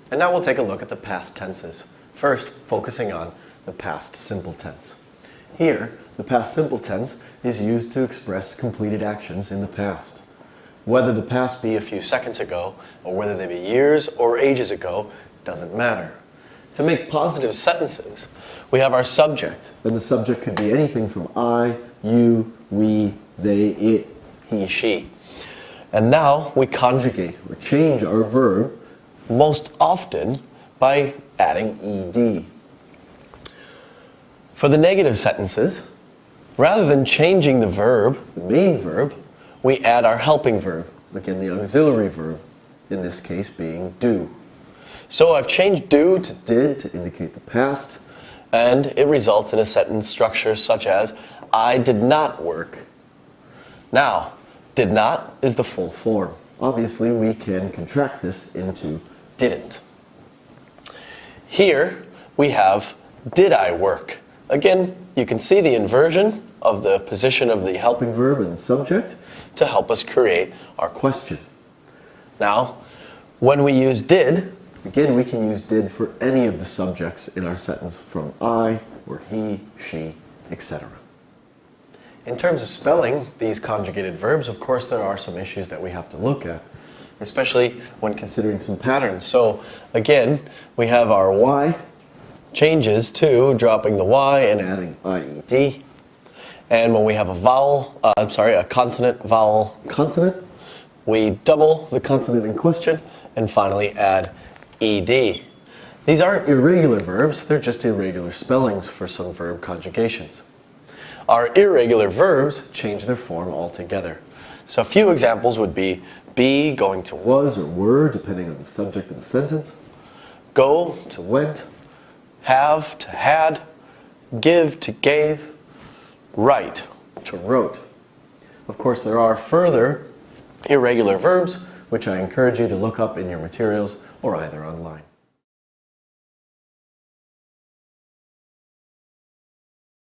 And now we'll take a look at the past tenses. First, focusing on the past simple tense. Here, the past simple tense is used to express completed actions in the past. Whether the past be a few seconds ago, or whether they be years or ages ago, doesn't matter. To make positive sentences, we have our subject, and the subject could be anything from I, you, we, they, it, he, she. And now we conjugate or change our verb most often by adding ed. For the negative sentences, rather than changing the verb, the main verb, we add our helping verb, again the auxiliary verb, in this case being do. So I've changed do to did to indicate the past, and it results in a sentence structure such as, I did not work. Now, did not is the full form. Obviously, we can contract this into didn't. Here, we have did I work. Again, you can see the inversion of the position of the helping verb and the subject to help us create our question. Now, when we use did, again, we can use did for any of the subjects in our sentence from I, or he, she, etc. In terms of spelling these conjugated verbs, of course, there are some issues that we have to look at, especially when considering some patterns. So, again, we have our Y changes to dropping the Y and adding IED. And when we have a consonant, vowel, consonant, we double the consonant in question and finally add ed. These aren't irregular verbs, they're just irregular spellings for some verb conjugations. Our irregular verbs change their form altogether. So a few examples would be going to was or were, depending on the subject of the sentence, go to went, have to had, give to gave, write to wrote. Of course, there are further irregular verbs, which I encourage you to look up in your materials or either online.